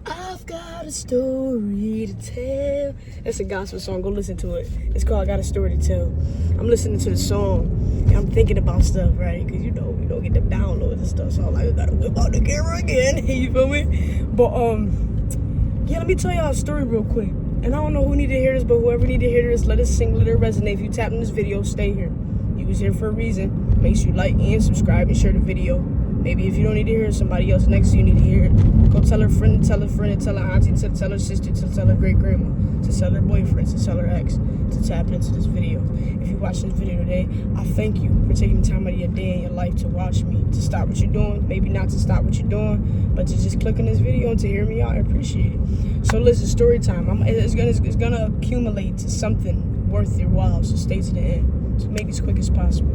I've got a story to tell. That's a gospel song. Go listen to it. It's called I Got a Story to Tell. I'm listening to the song and I'm thinking about stuff, right? Because you don't get the downloads and stuff. So I'm like, I gotta whip out the camera again. You feel me? But yeah, let me tell y'all a story real quick. And I don't know who need to hear this, but whoever need to hear this, let it sing, let it resonate. If you tap in this video, stay here. You was here for a reason. Make sure you like and subscribe and share the video. Maybe if you don't need to hear it, somebody else next to you need to hear it. Go tell her friend, to tell her friend, to tell her auntie, to tell her sister, to tell her great grandma, to tell her boyfriend, to tell her ex, to tap into this video. If you watch this video today, I thank you for taking the time out of your day and your life to watch me, to stop what you're doing, maybe not to stop what you're doing, but to just click on this video and to hear me out. I appreciate it. So listen, story time. It's gonna accumulate to something worth your while. So stay to the end. So make it as quick as possible.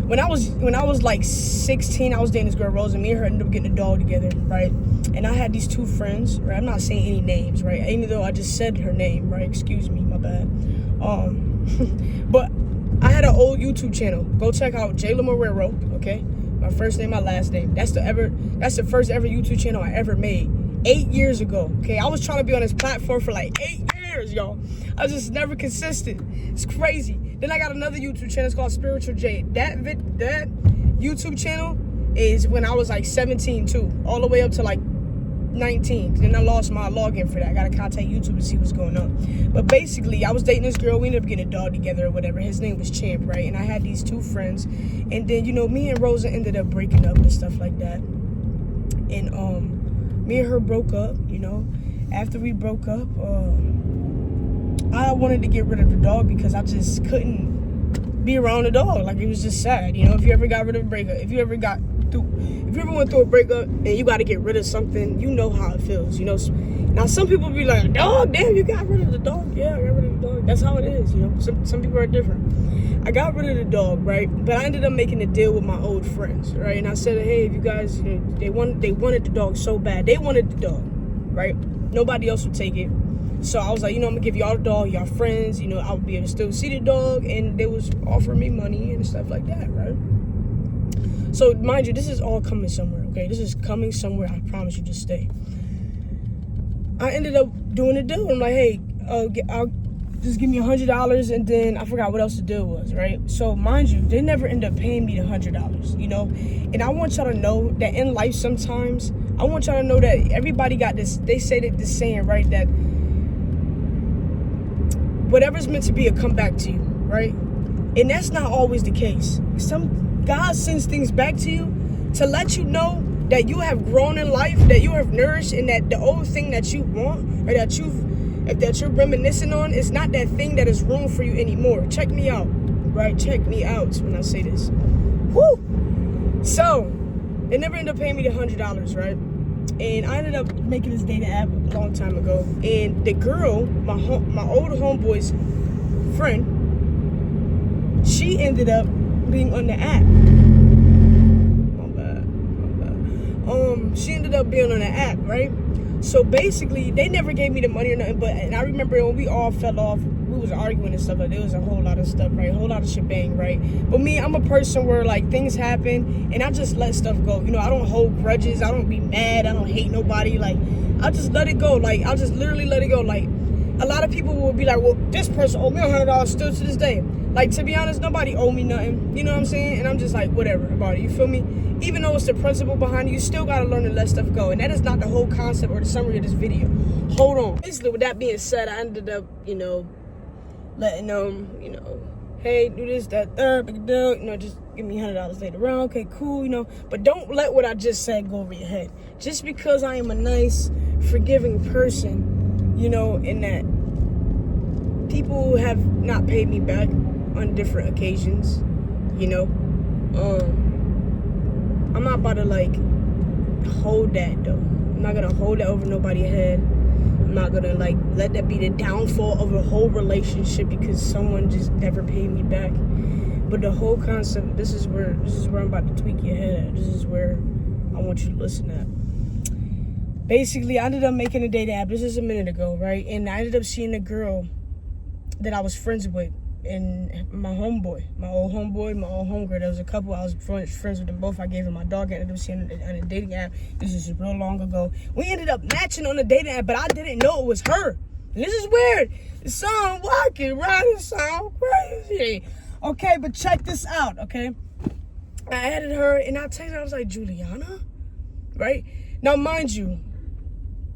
When I was like 16, I was dating this girl Rose, and me and her ended up getting a dog together, right? And I had these two friends, right? I'm not saying any names, right? Even though I just said her name, right? Excuse me, my bad. But I had an old YouTube channel. Go check out Jayla Marrero, okay? My first name, my last name. That's the first ever YouTube channel I ever made. 8 years ago, okay? I was trying to be on this platform for like 8 years, y'all. I was just never consistent. It's crazy. Then I got another YouTube channel. It's called Spiritual Jade. That YouTube channel is when I was like 17 too, all the way up to like 19. Then I lost my login for that. I gotta contact YouTube to see what's going on. But basically, I was dating this girl. We ended up getting a dog together or whatever. His name was Champ, right? And I had these two friends. And then, you know, me and Rosa ended up breaking up and stuff like that. And me and her broke up, you know. After we broke up, I wanted to get rid of the dog because I just couldn't be around the dog. Like, it was just sad, you know. If you ever got rid of a breakup, if you ever went through a breakup and you got to get rid of something, you know how it feels, you know. Now some people be like, dog, damn, you got rid of the dog. Yeah, I got rid of the dog. That's how it is, you know. Some people are different. I got rid of the dog, right? But I ended up making a deal with my old friends, right? And I said, hey, if you guys, you know, they wanted the dog so bad. They wanted the dog, right? Nobody else would take it. So I was like, you know, I'm gonna give y'all the dog, y'all friends, you know, I would be able to still see the dog, and they was offering me money and stuff like that, right? So mind you, this is all coming somewhere, okay? This is coming somewhere, I promise you, just stay. I ended up doing a deal. I'm like, hey, I'll just give me $100, and then I forgot what else the deal was, right? So mind you, they never end up paying me the $100, you know? And I want y'all to know that in life sometimes, I want y'all to know that everybody got this, they say that this saying, right, that whatever's meant to be will come back to you, right? And that's not always the case. God sends things back to you to let you know that you have grown in life, that you have nourished, and that the old thing that you want or that you're reminiscing on is not that thing that is wrong for you anymore. Check me out, right? Check me out when I say this. Woo! So, they never ended up paying me the $100, right? And I ended up making this dating app a long time ago. And the girl, my old homeboy's friend, she ended up being on the app. My bad. She ended up being on the app, right? So basically, they never gave me the money or nothing. And I remember when we all fell off, we was arguing and stuff. Like, there was a whole lot of stuff, right? A whole lot of shebang, right? But me, I'm a person where, like, things happen, and I just let stuff go. You know, I don't hold grudges. I don't be mad. I don't hate nobody. Like, I just let it go. Like, I'll just literally let it go. Like, a lot of people will be like, well, this person owed me $100 still to this day. Like, to be honest, nobody owe me nothing. You know what I'm saying? And I'm just like, whatever about it. You feel me? Even though it's the principle behind it, you still got to learn to let stuff go. And that is not the whole concept or the summary of this video. Hold on. Basically, with that being said, I ended up, you know, letting them, you know, hey, do this, that, third, big deal, you know, just give me $100 later on. Okay, cool, you know. But don't let what I just said go over your head. Just because I am a nice, forgiving person, you know, in that people have not paid me back on different occasions, you know. I'm not about to, like, hold that, though. I'm not gonna hold that over nobody's head. I'm not gonna, like, let that be the downfall of a whole relationship because someone just never paid me back. But the whole concept, this is where I'm about to tweak your head at. This is where I want you to listen at. Basically, I ended up making a dating app. This is a minute ago, right? And I ended up seeing a girl that I was friends with and my homeboy, my old homegirl. There was a couple. I was friends with them both. I gave her my dog. I ended up seeing on a dating app. This is real long ago. We ended up matching on the dating app, but I didn't know it was her. And this is weird. It sound wacky, right? It sound crazy. Okay, but check this out, okay? I added her, and I texted her. I was like, Juliana? Right? Now, mind you,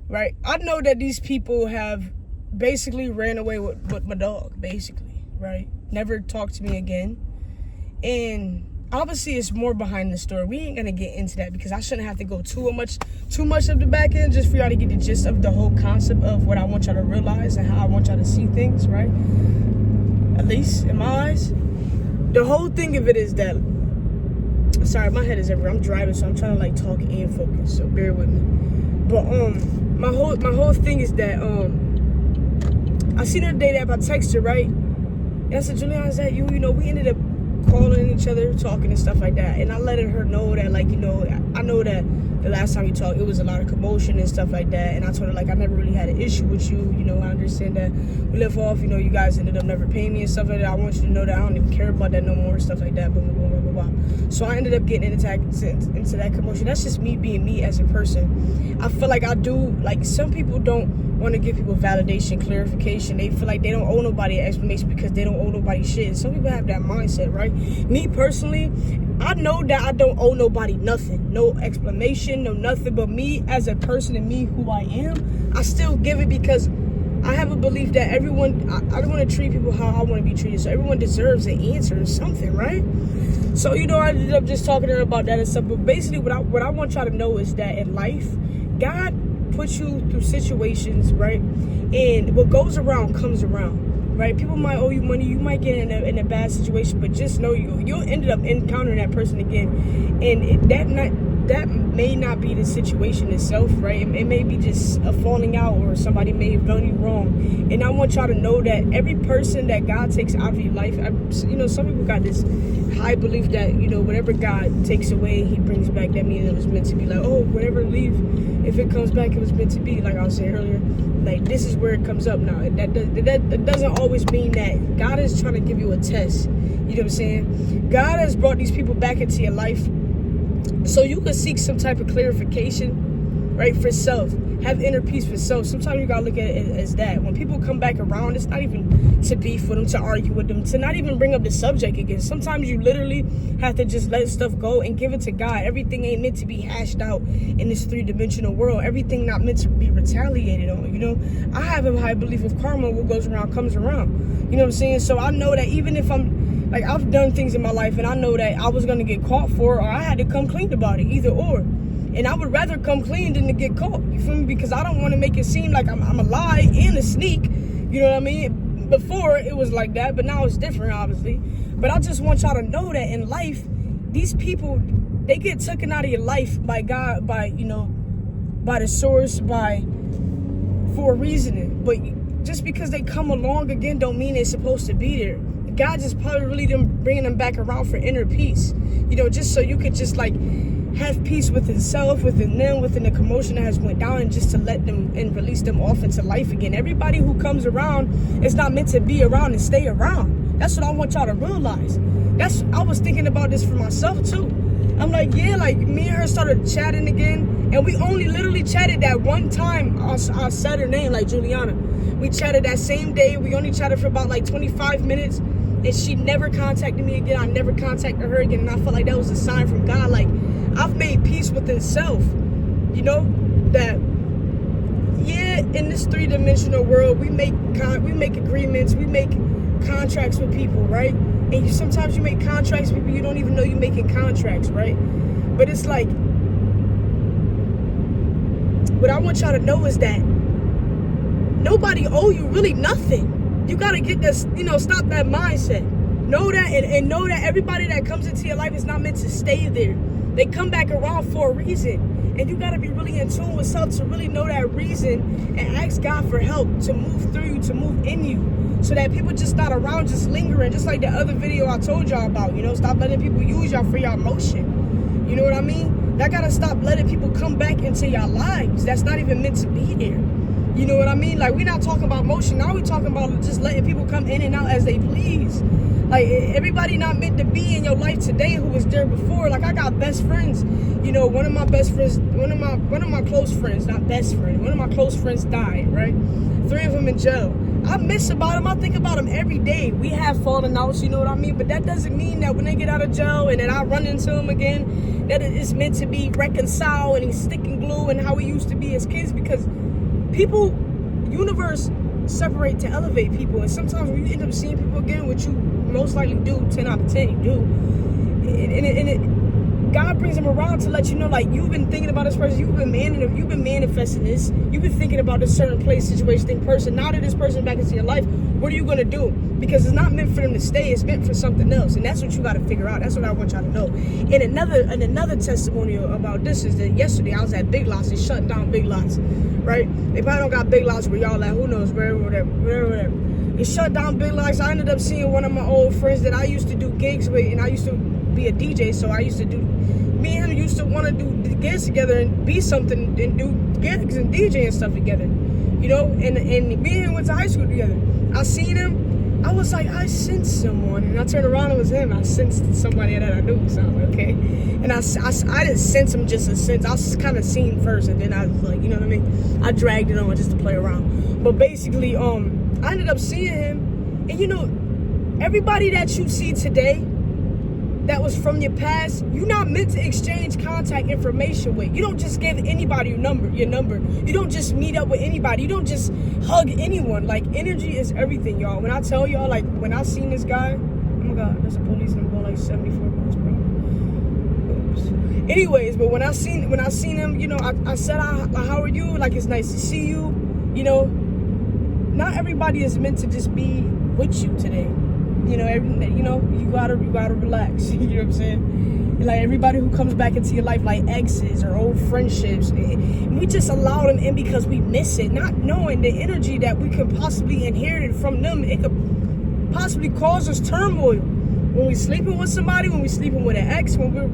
right? I know that these people have basically ran away with my dog, basically, right? Never talked to me again. And obviously, it's more behind the story. We ain't gonna get into that because I shouldn't have to go too much of the back end just for y'all to get the gist of the whole concept of what I want y'all to realize and how I want y'all to see things, right? At least in my eyes. The whole thing of it is that, sorry, my head is everywhere. I'm driving, so I'm trying to like talk and focus, so bear with me. But my whole thing is that I seen her the day that I texted her, right? And I said, Juliana, is that you? You know, we ended up calling each other, talking and stuff like that. And I let her know that, like, you know, I know that the last time we talked, it was a lot of commotion and stuff like that. And I told her, like, I never really had an issue with you. You know, I understand that we left off, you know, you guys ended up never paying me and stuff like that. I want you to know that I don't even care about that no more, stuff like that, blah, blah, blah, blah, blah, blah. So I ended up getting into that commotion. That's just me being me as a person. I feel like I do, like, some people don't want to give people validation, clarification. They feel like they don't owe nobody an explanation because they don't owe nobody shit. Some people have that mindset, right? Me personally, I know that I don't owe nobody nothing, no explanation, no nothing, but me as a person and me who I am, I still give it because I have a belief that everyone, I don't want to treat people how I want to be treated, so everyone deserves an answer or something, right? So, you know, I ended up just talking to her about that and stuff, but basically what I want y'all to know is that in life, God puts you through situations, right? And what goes around comes around, right? People might owe you money, you might get in a bad situation, but just know you'll end up encountering that person again, and that may not be the situation itself, right? It may be just a falling out, or somebody may have done you wrong. And I want y'all to know that every person that God takes out of your life, you know, some people got this high belief that, you know, whatever God takes away, he brings back. That means it was meant to be. Like, oh, whatever leave, if it comes back, it was meant to be. Like I was saying earlier, like, this is where it comes up now. That doesn't always mean that. God is trying to give you a test. You know what I'm saying? God has brought these people back into your life so you can seek some type of clarification, right, for self. Have inner peace for self. Sometimes you gotta look at it as that. When people come back around, it's not even to beef with them, to argue with them, to not even bring up the subject again. Sometimes you literally have to just let stuff go and give it to God. Everything ain't meant to be hashed out in this three-dimensional world. Everything not meant to be retaliated on, you know? I have a high belief of karma. What goes around comes around. You know what I'm saying? So I know that even if like, I've done things in my life and I know that I was gonna get caught for it, or I had to come clean about it, either or. And I would rather come clean than to get caught. You feel me? Because I don't want to make it seem like I'm a lie and a sneak. You know what I mean? Before it was like that, but now it's different, obviously. But I just want y'all to know that in life, these people, they get taken out of your life by God, by, you know, by the source, for a reasoning. But just because they come along again don't mean they're supposed to be there. God just probably really bringing them back around for inner peace. You know, just so you could just, like, have peace within self, within them, within the commotion that has went down, and just to let them and release them off into life again. Everybody who comes around is not meant to be around and stay around. That's what I want y'all to realize. I was thinking about this for myself too. I'm like, yeah, like, me and her started chatting again, and we only literally chatted that one time. I said her name, like, Juliana. We chatted that same day. We only chatted for about like 25 minutes. And she never contacted me again. I never contacted her again. And I felt like that was a sign from God. Like, I've made peace within self. You know, that, yeah, in this three-dimensional world, we make agreements. We make contracts with people, right? And sometimes you make contracts with people you don't even know you're making contracts, right? But it's like, what I want y'all to know is that nobody owe you really nothing. You gotta get this, you know, stop that mindset. Know that, and know that everybody that comes into your life is not meant to stay there. They come back around for a reason. And you gotta be really in tune with self to really know that reason and ask God for help to move through you, to move in you. So that people just not around, just lingering. Just like the other video I told y'all about, you know, stop letting people use y'all for your emotion. You know what I mean? Y'all gotta stop letting people come back into your lives. That's not even meant to be there. You know what I mean? Like, we're not talking about motion. Now we're talking about just letting people come in and out as they please. Like, everybody not meant to be in your life today who was there before. Like, I got best friends. You know, one of my close friends, not best friend, one of my close friends died, right? 3 of them in jail. I miss about him. I think about him every day. We have fallen outs, you know what I mean? But that doesn't mean that when they get out of jail and then I run into him again, that it's meant to be reconciled and he's sticking glue and how we used to be as kids, because people, universe separate to elevate people, and sometimes when you end up seeing people again, which you most likely do, 10 out of 10 you do, and God brings them around to let you know, like, you've been thinking about this person, you've been manifesting this, you've been thinking about this certain place, situation, thing, person. Now that this person is back into your life, what are you going to do? Because it's not meant for them to stay, it's meant for something else, and that's what you got to figure out. That's what I want y'all to know. And another testimonial about this is that yesterday I was at Big Lots. They shut down Big Lots, right? They probably don't got Big Lots where y'all at, who knows, whatever. They shut down Big Lots. I ended up seeing one of my old friends that I used to do gigs with, and I used to be a DJ, so me and him used to want to do gigs together and be something and do gigs and DJ and stuff together, you know, and me and him went to high school together. I seen him, I was like, I sensed someone, and I turned around, it was him. I sensed somebody that I knew, so I'm like, okay, and I didn't sense him just a sense, I was kind of seen first, and then I was like, you know what I mean, I dragged it on just to play around, but basically, I ended up seeing him, and you know, everybody that you see today that was from your past, you're not meant to exchange contact information with. You don't just give anybody your number. You don't just meet up with anybody. You don't just hug anyone. Like, energy is everything, y'all. When I tell y'all, like, when I seen this guy, oh my God, there's a police and I'm going like 74 miles per hour. Oops. Anyways, but when I seen him, you know, I said, how are you? Like, it's nice to see you. You know, not everybody is meant to just be with you today. You know, you gotta relax. You know what I'm saying? Like, everybody who comes back into your life, like exes or old friendships, we just allow them in because we miss it, not knowing the energy that we could possibly inherit from them. It could possibly cause us turmoil when we sleeping with somebody, when we sleeping with an ex, when we're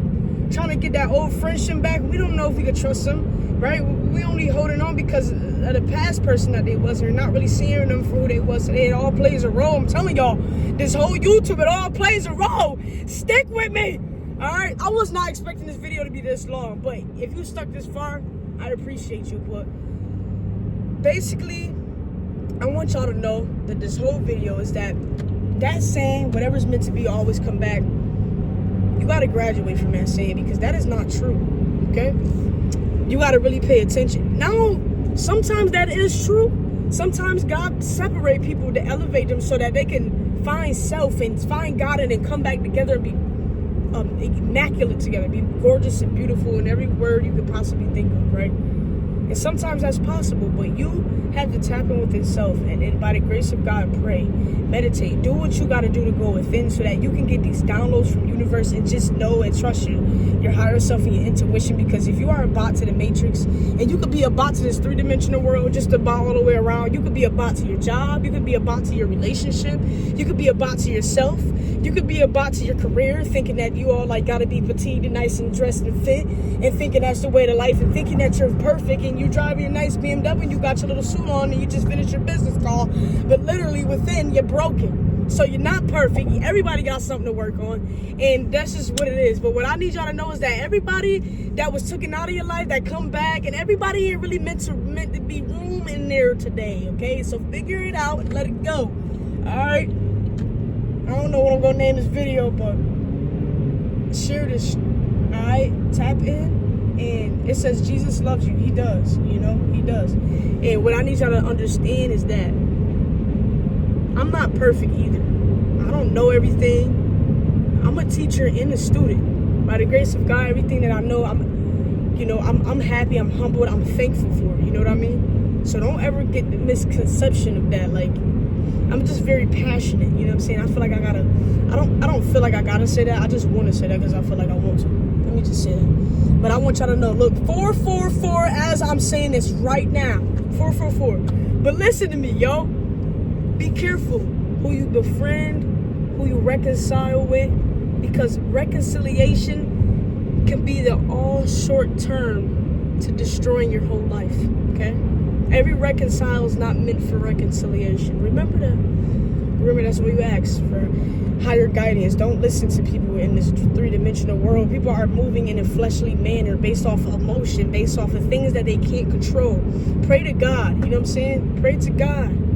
trying to get that old friendship back. We don't know if we could trust them, right? We only holding on because of the past person that they was, and not really seeing them for who they was today. It all plays a role. I'm telling y'all, this whole YouTube, it all plays a role. Stick with me, all right? I was not expecting this video to be this long, but if you stuck this far, I appreciate you. But basically, I want y'all to know that this whole video is that saying, whatever's meant to be always come back, you got to graduate from that saying, because that is not true, okay? You got to really pay attention. Now, sometimes that is true. Sometimes God separate people to elevate them so that they can find self and find God and then come back together and be immaculate together, be gorgeous and beautiful in every word you could possibly think of, right? And sometimes that's possible, but you have to tap in with yourself and by the grace of God, pray, meditate, do what you got to do to go within so that you can get these downloads from the universe and just know and trust your higher self and your intuition. Because if you are a bot to the matrix, and you could be a bot to this 3-dimensional world, just a bot all the way around, you could be a bot to your job, you could be a bot to your relationship, you could be a bot to yourself, you could be a bot to your career, thinking that you all like got to be petite and nice and dressed and fit, and thinking that's the way to life, and thinking that you're perfect, and you drive your nice BMW, you got your little suit on, and you just finished your business call, but literally within, you're broken. So you're not perfect. Everybody got something to work on, and that's just what it is. But what I need y'all to know is that everybody that was taken out of your life, that come back, and everybody here really meant to be room in there today, okay? So figure it out and let it go, all right? I don't know what I'm gonna name this video, but share this, all right? Tap in, and it says Jesus loves you. He does, you know, he does. And what I need y'all to understand is that I'm not perfect either. I don't know everything. I'm a teacher and a student. By the grace of God, everything that I know, I'm happy, I'm humbled, I'm thankful for it. You know what I mean? So don't ever get the misconception of that. Like, I'm just very passionate. You know what I'm saying? I feel like I don't feel like I gotta say that. I just want to say that because I feel like I want to. Let me just say that. But I want y'all to know, look, 444 as I'm saying this right now. 444. But listen to me, yo. Be careful who you befriend, who you reconcile with, because reconciliation can be the all short term to destroying your whole life, okay? Every reconcile is not meant for reconciliation. Remember that. Remember, that's what you ask for higher guidance. Don't listen to people in this three-dimensional world. People are moving in a fleshly manner based off of emotion, based off of things that they can't control. Pray to God. You know what I'm saying? Pray to God.